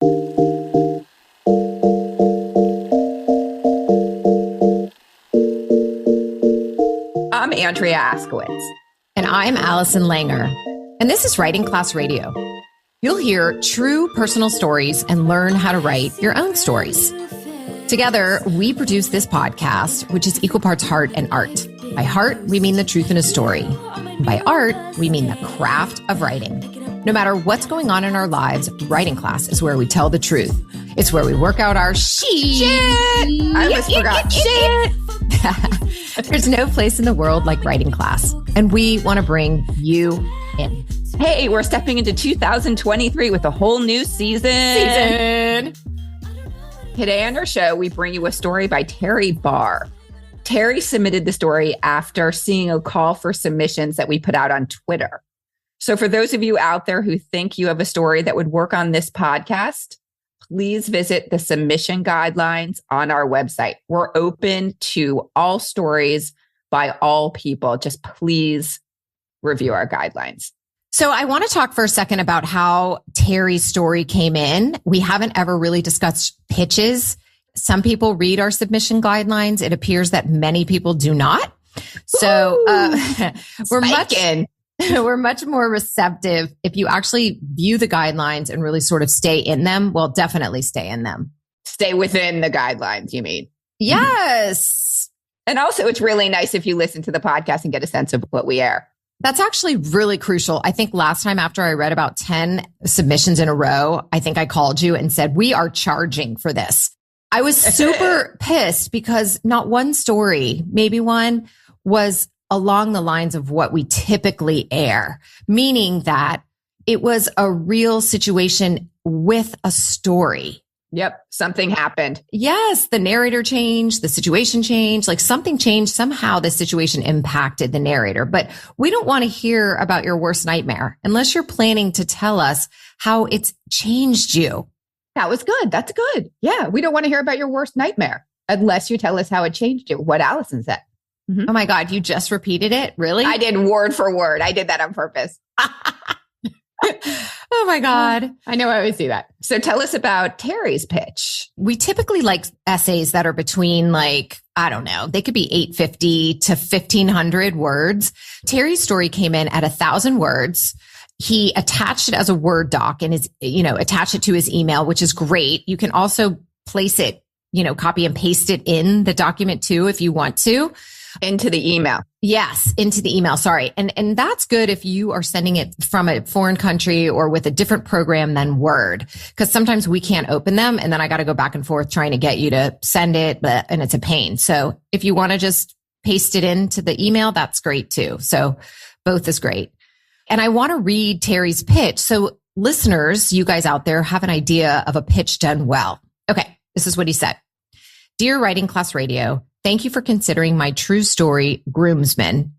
I'm Andrea Askowitz. And I'm Allison Langer. And this is Writing Class Radio. You'll hear true personal stories and learn how to write your own stories. Together, we produce this podcast, which is equal parts heart and art. By heart, we mean the truth in a story. By art, we mean the craft of writing. No matter what's going on in our lives, Writing Class is where we tell the truth. It's where we work out our shit. I almost forgot shit. There's no place in the world like Writing Class, and we want to bring you in. Hey, we're stepping into 2023 with a whole new season. Today on our show, we bring you a story by Terry Barr. Terry submitted the story after seeing a call for submissions that we put out on Twitter. So for those of you out there who think you have a story that would work on this podcast, please visit the submission guidelines on our website. We're open to all stories by all people. Just please review our guidelines. So I want to talk for a second about how Terry's story came in. We haven't ever really discussed pitches. Some people read our submission guidelines. It appears that many people do not. So we're much more receptive if you actually view the guidelines and really sort of stay in them. Well, definitely stay in them. Stay within the guidelines, you mean? Yes. And also, it's really nice if you listen to the podcast and get a sense of what we air. That's actually really crucial. I think last time after I read about 10 submissions in a row, I think I called you and said, we are charging for this. I was super pissed because not one story, maybe one, was along the lines of what we typically air, meaning that it was a real situation with a story. Yep. Something happened. Yes. The narrator changed, the situation changed, like something changed. Somehow the situation impacted the narrator, but we don't want to hear about your worst nightmare unless you're planning to tell us how it's changed you. That was good. That's good. Yeah. We don't want to hear about your worst nightmare unless you tell us how it changed you, what Allison said. Mm-hmm. Oh my God. You just repeated it? Really? I did word for word. I did that on purpose. Oh my God. I know I always do that. So tell us about Terry's pitch. We typically like essays that are between I don't know, they could be 850 to 1500 words. Terry's story came in at 1,000 words. He attached it as a Word doc and attached it to his email, which is great. You can also place it, copy and paste it in the document too, if you want to. Into the email. Yes, into the email. Sorry. And that's good if you are sending it from a foreign country or with a different program than Word, because sometimes we can't open them. And then I got to go back and forth trying to get you to send it, and it's a pain. So if you want to just paste it into the email, that's great too. So both is great. And I want to read Terry's pitch. So listeners, you guys out there have an idea of a pitch done well. Okay. This is what he said. Dear Writing Class Radio, thank you for considering my true story, Groomsman,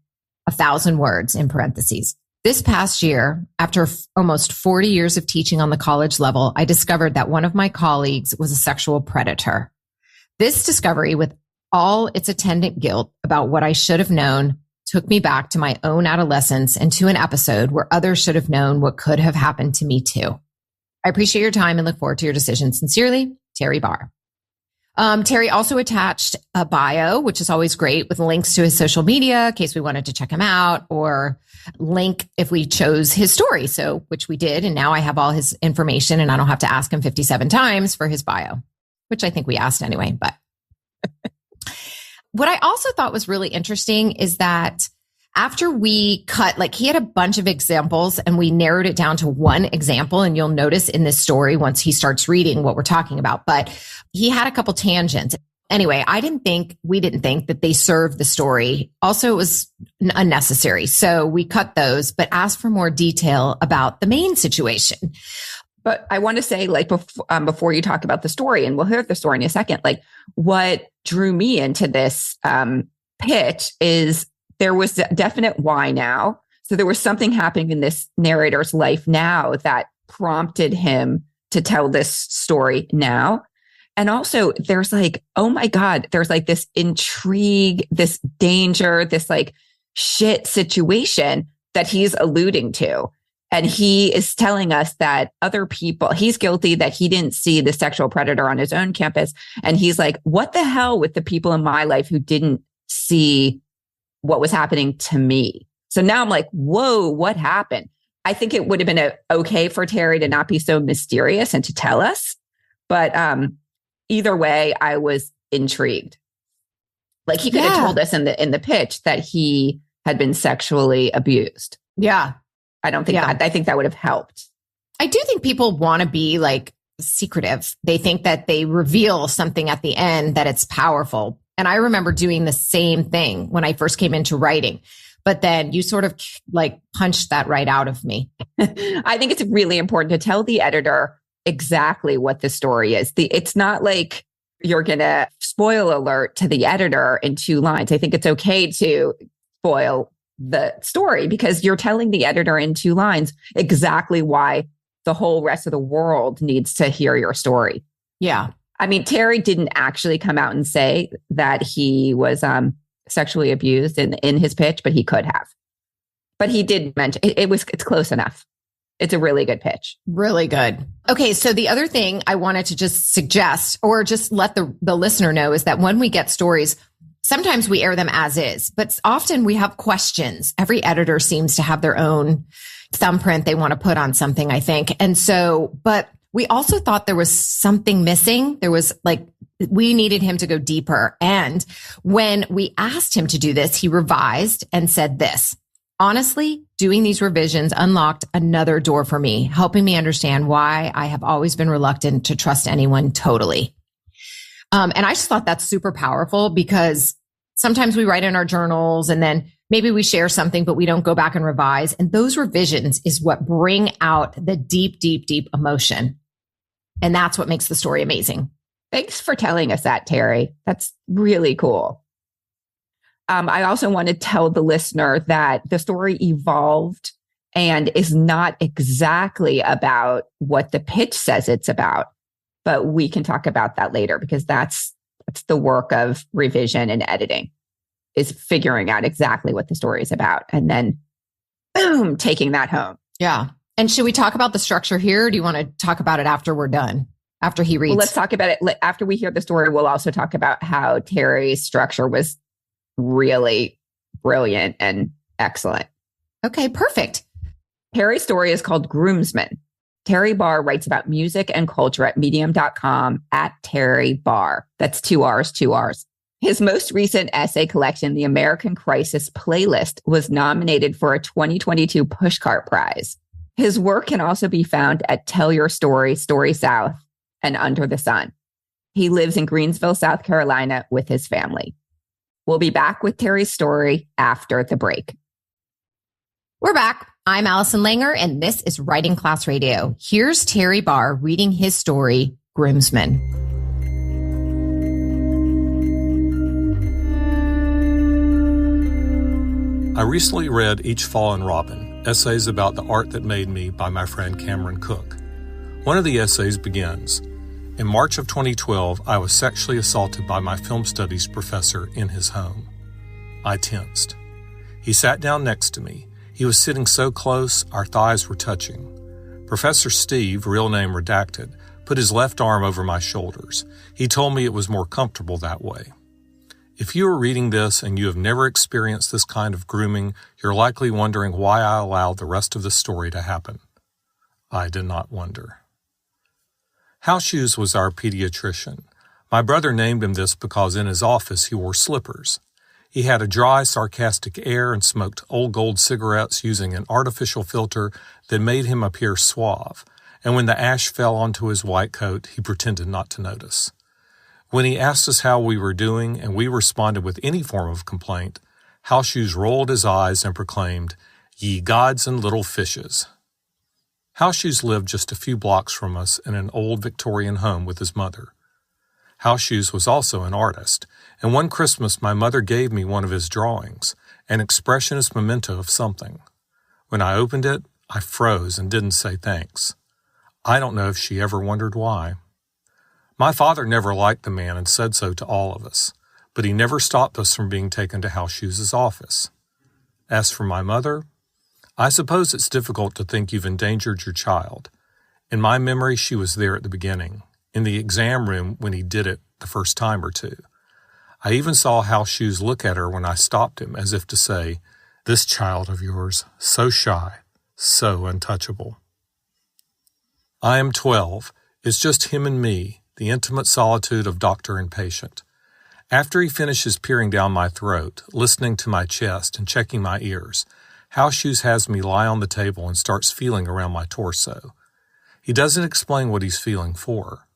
1,000 words in parentheses. This past year, after almost 40 years of teaching on the college level, I discovered that one of my colleagues was a sexual predator. This discovery, with all its attendant guilt about what I should have known, took me back to my own adolescence and to an episode where others should have known what could have happened to me too. I appreciate your time and look forward to your decision. Sincerely, Terry Barr. Terry also attached a bio, which is always great, with links to his social media in case we wanted to check him out, or link if we chose his story. So, which we did. And now I have all his information and I don't have to ask him 57 times for his bio, which I think we asked anyway. But what I also thought was really interesting is that after we cut, he had a bunch of examples and we narrowed it down to one example. And you'll notice in this story, once he starts reading what we're talking about, but he had a couple tangents. Anyway, we didn't think that they served the story. Also, it was unnecessary. So we cut those, but asked for more detail about the main situation. But I want to say, before you talk about the story, and we'll hear the story in a second, what drew me into this pitch is there was a definite why now. So there was something happening in this narrator's life now that prompted him to tell this story now. And also there's oh my God, there's this intrigue, this danger, this shit situation that he's alluding to. And he is telling us that other people, he's guilty that he didn't see the sexual predator on his own campus. And he's like, what the hell with the people in my life who didn't see what was happening to me? So now I'm like, whoa, what happened? I think it would have been okay for Terry to not be so mysterious and to tell us. But either way, I was intrigued. Like he could have told us in the pitch that he had been sexually abused. Yeah. I don't think that, I think that would have helped. I do think people want to be like secretive. They think that they reveal something at the end that it's powerful. And I remember doing the same thing when I first came into writing, but then you sort of like punched that right out of me. I think it's really important to tell the editor exactly what the story is. It's not like you're going to spoil alert to the editor in 2 lines. I think it's okay to spoil the story because you're telling the editor in 2 lines exactly why the whole rest of the world needs to hear your story. Yeah. I mean, Terry didn't actually come out and say that he was sexually abused in his pitch, but he could have. But he did mention it's close enough. It's a really good pitch. Really good. Okay. So the other thing I wanted to just suggest or just let the listener know is that when we get stories, sometimes we air them as is, but often we have questions. Every editor seems to have their own thumbprint they want to put on something, I think. And so, but we also thought there was something missing. There was like, we needed him to go deeper. And when we asked him to do this, he revised and said this: honestly, doing these revisions unlocked another door for me, helping me understand why I have always been reluctant to trust anyone totally. And I just thought that's super powerful because sometimes we write in our journals and then maybe we share something, but we don't go back and revise. And those revisions is what bring out the deep, deep, deep emotion. And that's what makes the story amazing. Thanks for telling us that, Terry. That's really cool. I also want to tell the listener that the story evolved and is not exactly about what the pitch says it's about. But we can talk about that later because that's the work of revision and editing, is figuring out exactly what the story is about and then boom, taking that home. Yeah. And should we talk about the structure here? Or do you want to talk about it after we're done? After he reads? Well, let's talk about it. After we hear the story, we'll also talk about how Terry's structure was really brilliant and excellent. Okay, perfect. Terry's story is called Groomsman. Terry Barr writes about music and culture at medium.com at Terry Barr. That's 2 R's, 2 R's. His most recent essay collection, The American Crisis Playlist, was nominated for a 2022 Pushcart Prize. His work can also be found at Tell Your Story, Story South, and Under the Sun. He lives in Greensville, South Carolina with his family. We'll be back with Terry's story after the break. We're back. I'm Allison Langer, and this is Writing Class Radio. Here's Terry Barr reading his story, Groomsman. I recently read Each Fallen Robin, essays about the art that made me by my friend Cameron Cook. One of the essays begins, in March of 2012, I was sexually assaulted by my film studies professor in his home. I tensed. He sat down next to me. He was sitting so close, our thighs were touching. Professor Steve, real name redacted, put his left arm over my shoulders. He told me it was more comfortable that way. If you are reading this and you have never experienced this kind of grooming, you're likely wondering why I allowed the rest of the story to happen. I did not wonder. House Shoes was our pediatrician. My brother named him this because in his office he wore slippers. He had a dry, sarcastic air and smoked old gold cigarettes using an artificial filter that made him appear suave, and when the ash fell onto his white coat, he pretended not to notice. When he asked us how we were doing and we responded with any form of complaint, House Shoes rolled his eyes and proclaimed, "Ye gods and little fishes." House Shoes lived just a few blocks from us in an old Victorian home with his mother. House Shoes was also an artist, and one Christmas my mother gave me one of his drawings, an expressionist memento of something. When I opened it, I froze and didn't say thanks. I don't know if she ever wondered why. My father never liked the man and said so to all of us, but he never stopped us from being taken to House Shoes' office. As for my mother, I suppose it's difficult to think you've endangered your child. In my memory, she was there at the beginning, in the exam room when he did it the first time or two. I even saw Hal Shoes look at her when I stopped him, as if to say, "This child of yours, so shy, so untouchable." I am 12. It's just him and me, the intimate solitude of doctor and patient. After he finishes peering down my throat, listening to my chest and checking my ears, Hal Shoes has me lie on the table and starts feeling around my torso. He doesn't explain what he's feeling for.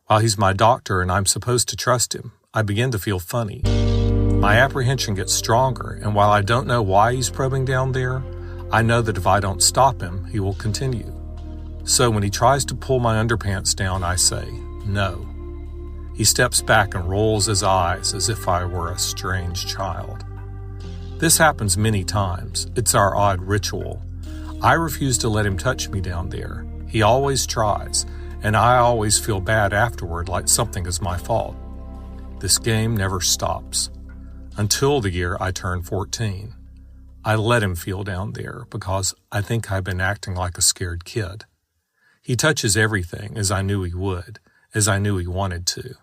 While he's my doctor and I'm supposed to trust him, I begin to feel funny. My apprehension gets stronger, and while I don't know why he's probing down there, I know that if I don't stop him, he will continue. So when he tries to pull my underpants down, I say, "No." He steps back and rolls his eyes as if I were a strange child. This happens many times. It's our odd ritual. I refuse to let him touch me down there. He always tries, and I always feel bad afterward, like something is my fault. This game never stops. Until the year I turned 14. I let him feel down there because I think I've been acting like a scared kid. He touches everything, as I knew he would, as I knew he wanted to.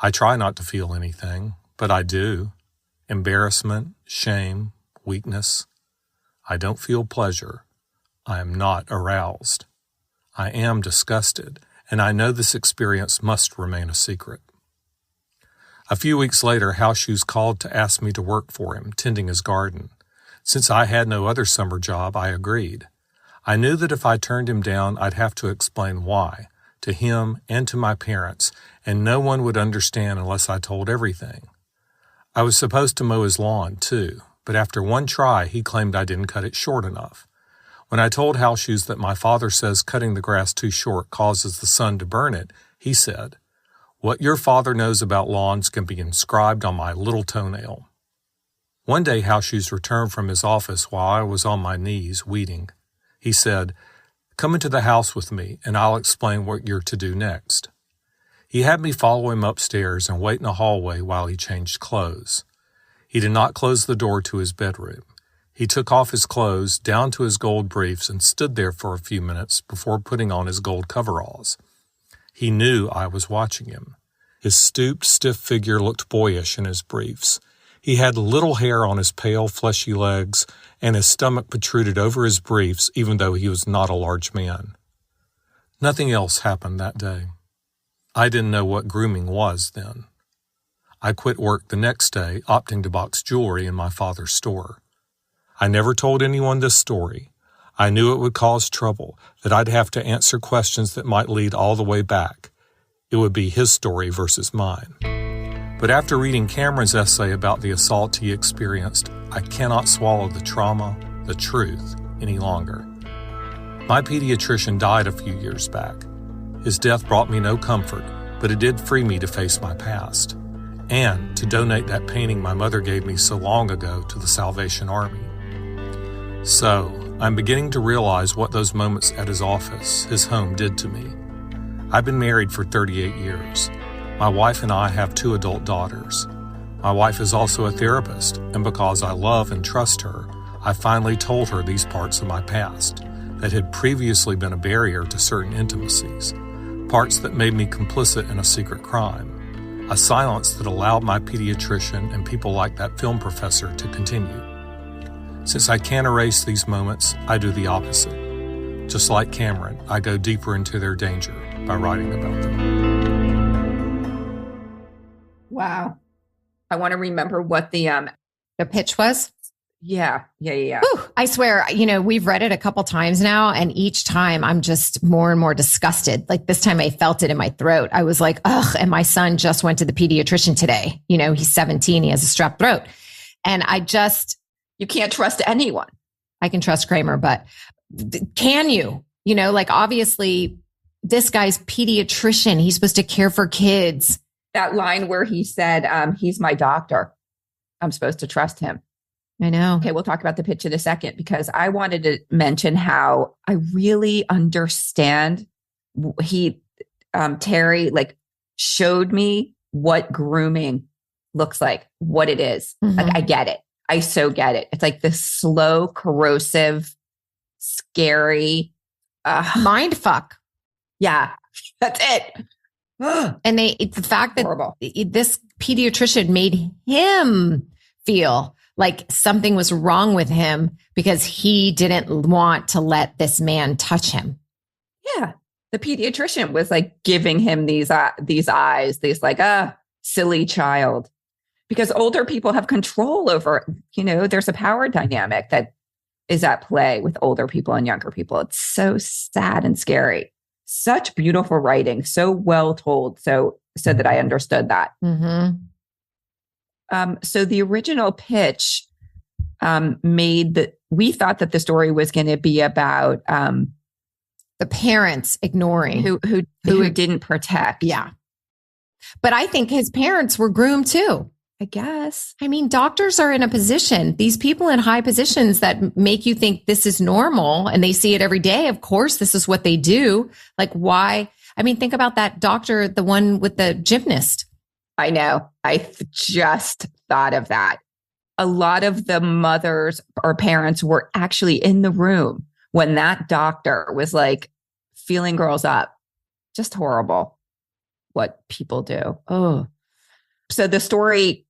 I try not to feel anything, but I do. Embarrassment, shame, weakness. I don't feel pleasure. I am not aroused. I am disgusted, and I know this experience must remain a secret. A few weeks later, Hal Shoes called to ask me to work for him, tending his garden. Since I had no other summer job, I agreed. I knew that if I turned him down, I'd have to explain why, to him and to my parents, and no one would understand unless I told everything. I was supposed to mow his lawn, too, but after one try, he claimed I didn't cut it short enough. When I told Hal Shoes that my father says cutting the grass too short causes the sun to burn it, he said, "What your father knows about lawns can be inscribed on my little toenail." One day, Hal Shoes returned from his office while I was on my knees weeding. He said, "Come into the house with me, and I'll explain what you're to do next." He had me follow him upstairs and wait in the hallway while he changed clothes. He did not close the door to his bedroom. He took off his clothes, down to his gold briefs, and stood there for a few minutes before putting on his gold coveralls. He knew I was watching him. His stooped, stiff figure looked boyish in his briefs. He had little hair on his pale, fleshy legs, and his stomach protruded over his briefs, even though he was not a large man. Nothing else happened that day. I didn't know what grooming was then. I quit work the next day, opting to box jewelry in my father's store. I never told anyone this story. I knew it would cause trouble, that I'd have to answer questions that might lead all the way back. It would be his story versus mine. But after reading Cameron's essay about the assault he experienced, I cannot swallow the trauma, the truth, any longer. My pediatrician died a few years back. His death brought me no comfort, but it did free me to face my past, and to donate that painting my mother gave me so long ago to the Salvation Army. So, I'm beginning to realize what those moments at his office, his home, did to me. I've been married for 38 years. My wife and I have 2 adult daughters. My wife is also a therapist, and because I love and trust her, I finally told her these parts of my past that had previously been a barrier to certain intimacies, parts that made me complicit in a secret crime, a silence that allowed my pediatrician and people like that film professor to continue. Since I can't erase these moments, I do the opposite. Just like Cameron, I go deeper into their danger by writing about them. Wow. I want to remember what the pitch was. Yeah. Whew, I swear, we've read it a couple times now, and each time I'm just more and more disgusted. Like this time I felt it in my throat. I was like, ugh, and my son just went to the pediatrician today. He's 17. He has a strep throat. And you can't trust anyone. I can trust Kramer, but can you? Obviously this guy's pediatrician. He's supposed to care for kids. That line where he said, he's my doctor. I'm supposed to trust him. I know. Okay, we'll talk about the pitch in a second, because I wanted to mention how I really understand. Terry showed me what grooming looks like, what it is. Mm-hmm. I get it. I so get it. It's like this slow, corrosive, scary mind fuck. Yeah, that's it. And the fact that horrible. This pediatrician made him feel like something was wrong with him because he didn't want to let this man touch him. Yeah. The pediatrician was like giving him these eyes, these like, silly child. Because older people have control over, there's a power dynamic that is at play with older people and younger people. It's so sad and scary. Such beautiful writing, so well told, so that I understood that. Mm-hmm. So the original pitch we thought that the story was going to be about the parents ignoring who didn't protect. Yeah. But I think his parents were groomed too. I guess. I mean, doctors are in a position, these people in high positions that make you think this is normal and they see it every day. Of course, this is what they do. Like, why? I mean, think about that doctor, the one with the gymnast. I know. I just thought of that. A lot of the mothers or parents were actually in the room when that doctor was like feeling girls up. Just horrible what people do. Oh. So the story,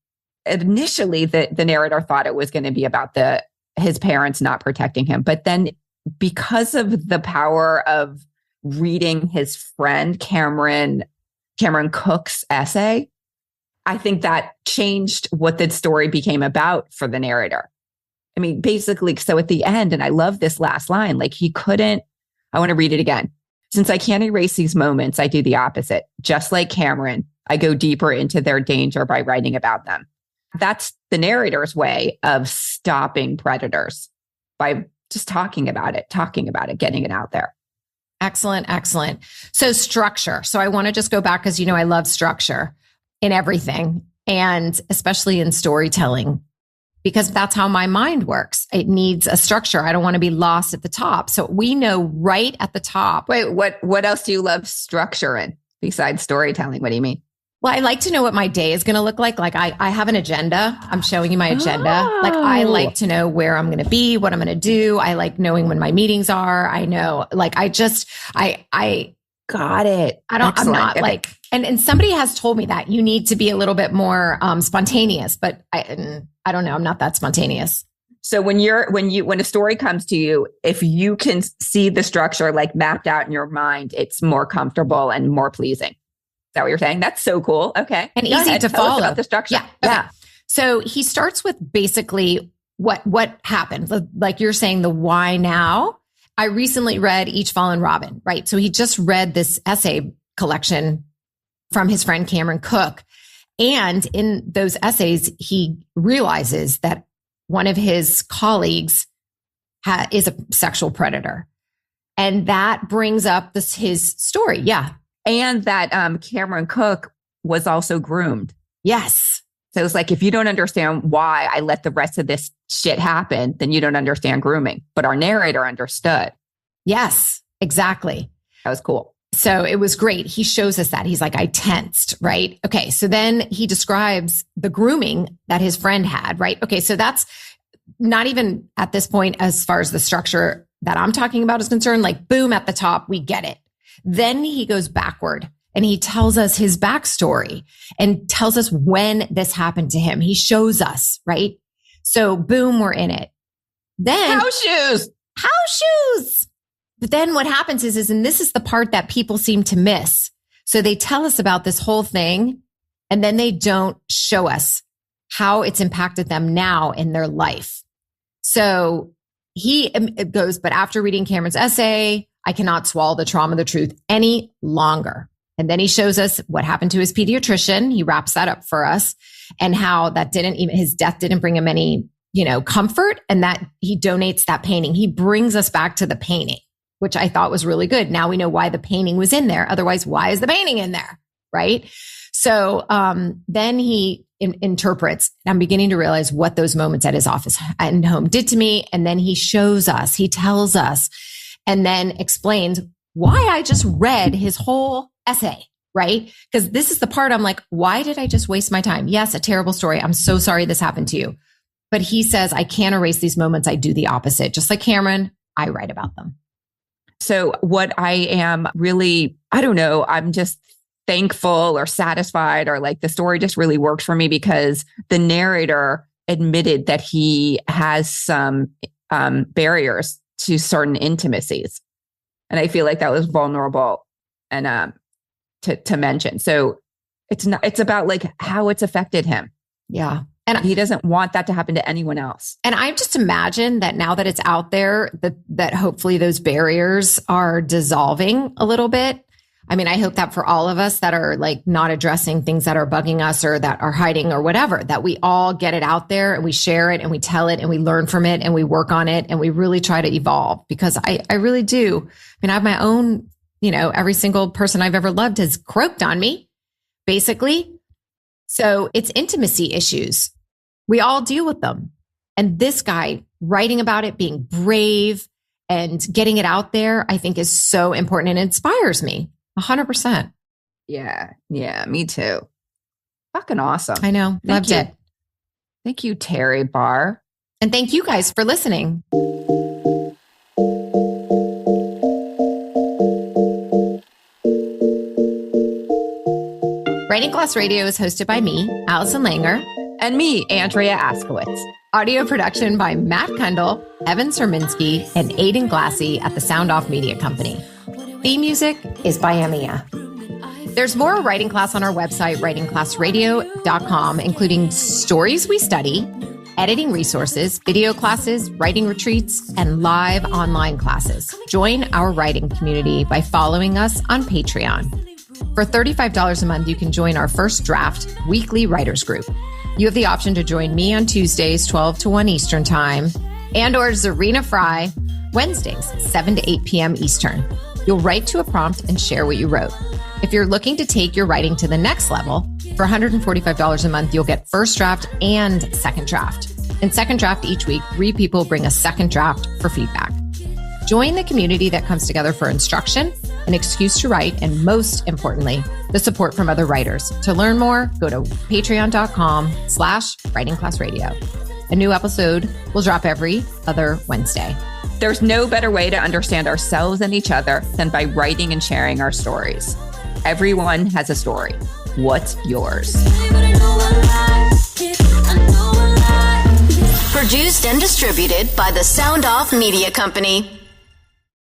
initially, the narrator thought it was going to be about his parents not protecting him. But then because of the power of reading his friend Cameron Cook's essay, I think that changed what the story became about for the narrator. I mean, basically, so at the end, and I love this last line, like I want to read it again. Since I can't erase these moments, I do the opposite. Just like Cameron, I go deeper into their danger by writing about them. That's the narrator's way of stopping predators, by just talking about it, getting it out there. Excellent, excellent. So structure. So I want to just go back because, I love structure in everything, and especially in storytelling, because that's how my mind works. It needs a structure. I don't want to be lost at the top. So we know right at the top. Wait, what else do you love structure in besides storytelling? What do you mean? Well, I like to know what my day is going to look like. Like I have an agenda. I'm showing you my agenda. Oh. Like I like to know where I'm going to be, what I'm going to do. I like knowing when my meetings are. I know, like I got it. I'm not like, and somebody has told me that you need to be a little bit more spontaneous, but I don't know. I'm not that spontaneous. So when a story comes to you, if you can see the structure like mapped out in your mind, it's more comfortable and more pleasing. Is that what you're saying? That's so cool. Okay. And easy to follow. Tell us about the structure. Yeah. Okay. So he starts with basically what happened. Like you're saying, the why now. I recently read Each Fallen Robin, right? So he just read this essay collection from his friend Cameron Cook. And in those essays, he realizes that one of his colleagues is a sexual predator. And that brings up his story. Yeah. And that Cameron Cook was also groomed. Yes. So it's like, if you don't understand why I let the rest of this shit happen, then you don't understand grooming. But our narrator understood. Yes, exactly. That was cool. So it was great. He shows us that. He's like, I tensed, right? Okay. So then he describes the grooming that his friend had, right? Okay. So that's not even at this point, as far as the structure that I'm talking about is concerned, like boom, at the top, we get it. Then he goes backward and he tells us his backstory and tells us when this happened to him. He shows us, right? So boom, we're in it. Then house shoes. But then what happens is, and this is the part that people seem to miss. So they tell us about this whole thing, and then they don't show us how it's impacted them now in their life. So he goes, but after reading Cameron's essay, I cannot swallow the trauma of the truth any longer. And then he shows us what happened to his pediatrician. He wraps that up for us, and how that his death didn't bring him any, comfort, and that he donates that painting. He brings us back to the painting, which I thought was really good. Now we know why the painting was in there. Otherwise, why is the painting in there? Right. So then he interprets. I'm beginning to realize what those moments at his office and home did to me. And then he shows us, he tells us, and then explains why I just read his whole essay. Right. Because this is the part I'm like, why did I just waste my time? Yes, a terrible story. I'm so sorry this happened to you. But he says, I can't erase these moments. I do the opposite. Just like Cameron, I write about them. So what I am really, I don't know, I'm just thankful or satisfied, or like the story just really worked for me because the narrator admitted that he has some barriers to certain intimacies. And I feel like that was vulnerable and to mention. So it's about like how it's affected him. Yeah. And he doesn't want that to happen to anyone else. And I just imagine that now that it's out there, that hopefully those barriers are dissolving a little bit. I mean, I hope that for all of us that are like not addressing things that are bugging us or that are hiding or whatever, that we all get it out there and we share it and we tell it and we learn from it and we work on it and we really try to evolve, because I really do. I mean, I have my own, every single person I've ever loved has croaked on me, basically. So it's intimacy issues. We all deal with them. And this guy writing about it, being brave and getting it out there, I think is so important and inspires me 100%. Yeah. Yeah. Me too. Fucking awesome. I know. Loved it. Thank you, Terry Barr. And thank you guys for listening. Writing Class Radio is hosted by me, Allison Langer. And me, Andrea Askowitz. Audio production by Matt Cundill, Evan Surminski, and Aiden Glassey at the Sound Off Media Company. Theme music is by Emia. There's more writing class on our website, writingclassradio.com, including stories we study, editing resources, video classes, writing retreats, and live online classes. Join our writing community by following us on Patreon. For $35 a month, you can join our First Draft weekly writers group. You have the option to join me on Tuesdays, 12 to 1 Eastern Time, and or Zorina Frey Wednesdays, 7 to 8 p.m. Eastern. You'll write to a prompt and share what you wrote. If you're looking to take your writing to the next level, for $145 a month, you'll get First Draft and Second Draft. In Second Draft each week, 3 people bring a second draft for feedback. Join the community that comes together for instruction, an excuse to write, and most importantly, the support from other writers. To learn more, go to patreon.com/writingclassradio. A new episode will drop every other Wednesday. There's no better way to understand ourselves and each other than by writing and sharing our stories. Everyone has a story. What's yours? Produced and distributed by the Sound Off Media Company.